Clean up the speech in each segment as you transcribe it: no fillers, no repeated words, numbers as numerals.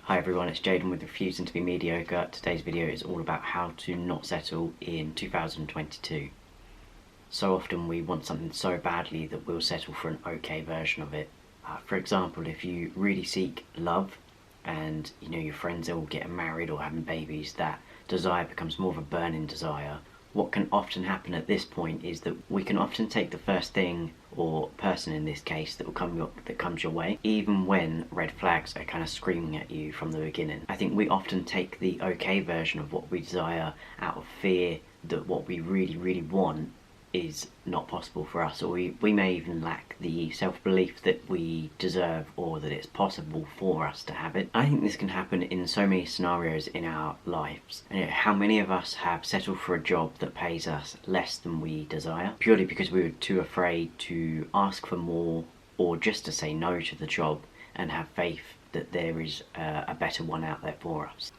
Hi everyone, it's Jayden with Refusing to be Mediocre. Today's video is all about how to not settle in 2022. So often we want something so badly that we'll settle for an okay version of it. For example, if you really seek love and your friends are all getting married or having babies, that desire becomes more of a burning desire. What can often happen at this point is that we can often take the first thing or person in this case that comes your way, even when red flags are kind of screaming at you from the beginning. I think we often take the okay version of what we desire out of fear that what we really want is not possible for us, or we may even lack the self-belief that we deserve or that it's possible for us to have it. I think this can happen in so many scenarios in our lives. And how many of us have settled for a job that pays us less than we desire, purely because we were too afraid to ask for more or just to say no to the job and have faith that there is a better one out there for us.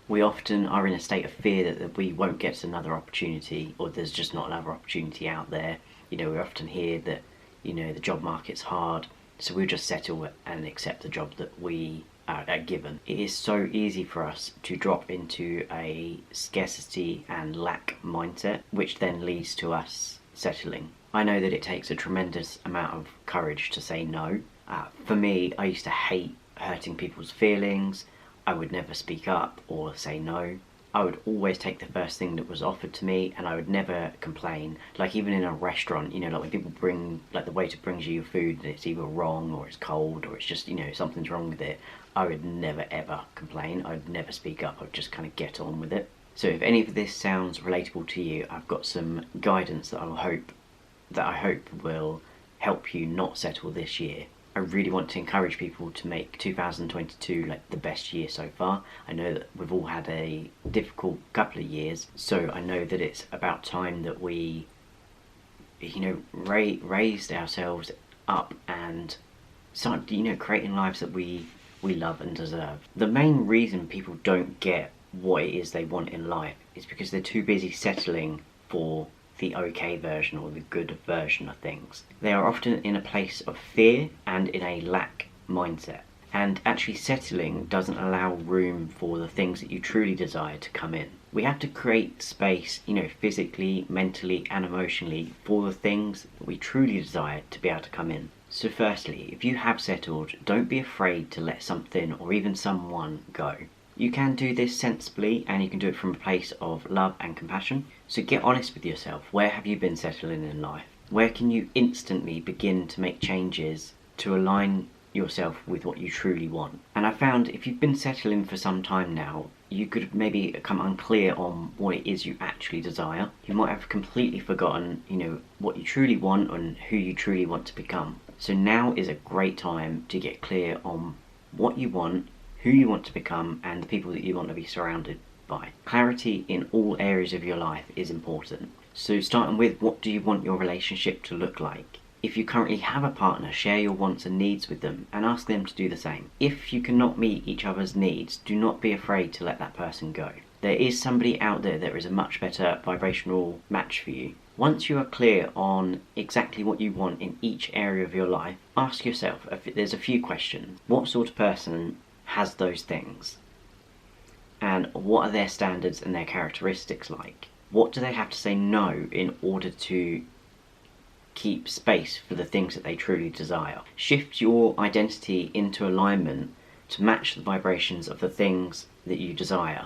We often are in a state of fear that we won't get another opportunity, or there's just not another opportunity out there. We often hear that, the job market's hard, so we'll just settle and accept the job that we are given. It is so easy for us to drop into a scarcity and lack mindset, which then leads to us settling. I know that it takes a tremendous amount of courage to say no. For me, I used to hate hurting people's feelings. I would never speak up or say no. I would always take the first thing that was offered to me, and I would never complain. Like even in a restaurant, like when people the waiter brings you your food and it's either wrong or it's cold or it's just, something's wrong with it, I would never ever complain. I would never speak up. I would just kind of get on with it. So if any of this sounds relatable to you, I've got some guidance that I hope will help you not settle this year. I really want to encourage people to make 2022 the best year so far. I know that we've all had a difficult couple of years, so I know that it's about time that we, raised ourselves up and started, creating lives that we love and deserve. The main reason people don't get what it is they want in life is because they're too busy settling for the okay version or the good version of things. They are often in a place of fear and in a lack mindset. And actually settling doesn't allow room for the things that you truly desire to come in. We have to create space, physically, mentally and emotionally for the things that we truly desire to be able to come in. So firstly, if you have settled, don't be afraid to let something or even someone go. You can do this sensibly, and you can do it from a place of love and compassion. So get honest with yourself. Where have you been settling in life? Where can you instantly begin to make changes to align yourself with what you truly want? And I found if you've been settling for some time now, you could maybe become unclear on what it is you actually desire. You might have completely forgotten, what you truly want and who you truly want to become. So now is a great time to get clear on what you want, who you want to become, and the people that you want to be surrounded by. Clarity in all areas of your life is important. So starting with, what do you want your relationship to look like? If you currently have a partner, share your wants and needs with them and ask them to do the same. If you cannot meet each other's needs, do not be afraid to let that person go. There is somebody out there that is a much better vibrational match for you. Once you are clear on exactly what you want in each area of your life, ask yourself, there's a few questions. What sort of person has those things? And what are their standards and their characteristics like? What do they have to say no in order to keep space for the things that they truly desire? Shift your identity into alignment to match the vibrations of the things that you desire.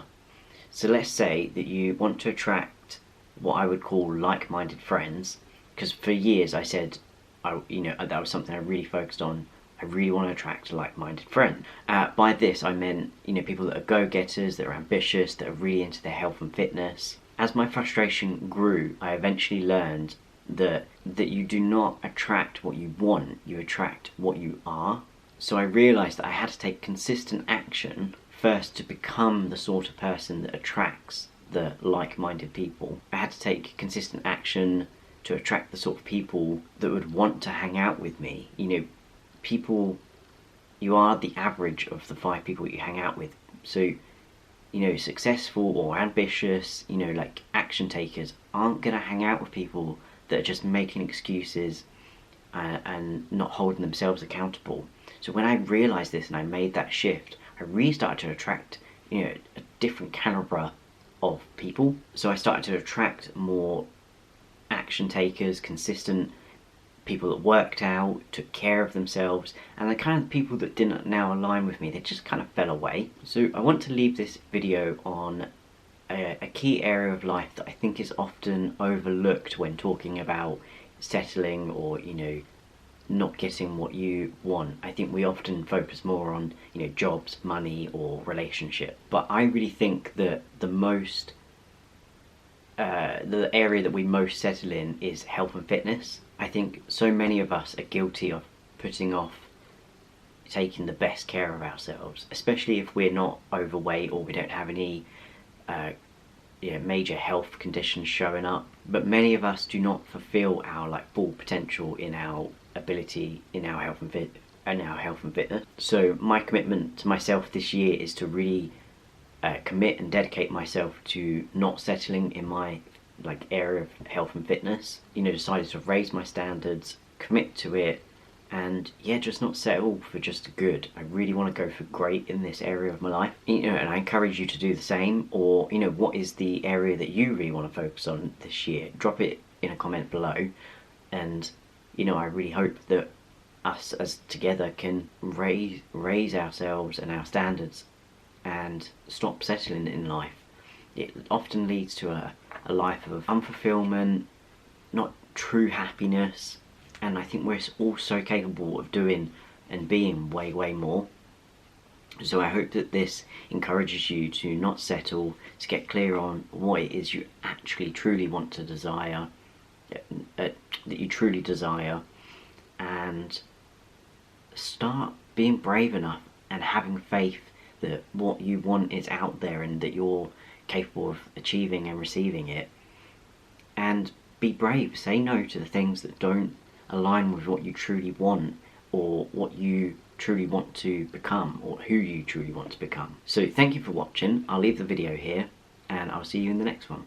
So let's say that you want to attract what I would call like-minded friends, because for years I said, that was something I really focused on. I really want to attract like-minded friends. By this I meant, people that are go-getters, that are ambitious, that are really into their health and fitness. As my frustration grew, I eventually learned that you do not attract what you want, you attract what you are. So I realised that I had to take consistent action first to become the sort of person that attracts the like-minded people. I had to take consistent action to attract the sort of people that would want to hang out with me. People, you are the average of the 5 people you hang out with. So, successful or ambitious, action takers aren't going to hang out with people that are just making excuses and not holding themselves accountable. So when I realised this and I made that shift, I I really started to attract, a different calibre of people. So I started to attract more action takers, consistent people that worked out, took care of themselves, and the kind of people that didn't now align with me, they just kind of fell away. So I want to leave this video on a key area of life that I think is often overlooked when talking about settling or, not getting what you want. I think we often focus more on, jobs, money, or relationship. But I really think that the area that we most settle in is health and fitness. I think so many of us are guilty of putting off taking the best care of ourselves, especially if we're not overweight or we don't have any major health conditions showing up. But many of us do not fulfill our full potential in our ability, in our health and fitness. So my commitment to myself this year is to really commit and dedicate myself to not settling in my area of health and fitness. Decided to raise my standards, commit to it, and just not settle for just good. I really want to go for great in this area of my life. And I encourage you to do the same. Or what is the area that you really want to focus on this year? Drop it in a comment below, and I really hope that us as together can raise ourselves and our standards and stop settling in life. It often leads to a life of unfulfillment, not true happiness, and I think we're all so capable of doing and being way, way more. So I hope that this encourages you to not settle, to get clear on what it is you actually truly want to desire, that you truly desire, and start being brave enough and having faith that what you want is out there and that you're capable of achieving and receiving it. And be brave, say no to the things that don't align with what you truly want, or what you truly want to become, or who you truly want to become. So thank you for watching. I'll leave the video here, and I'll see you in the next one.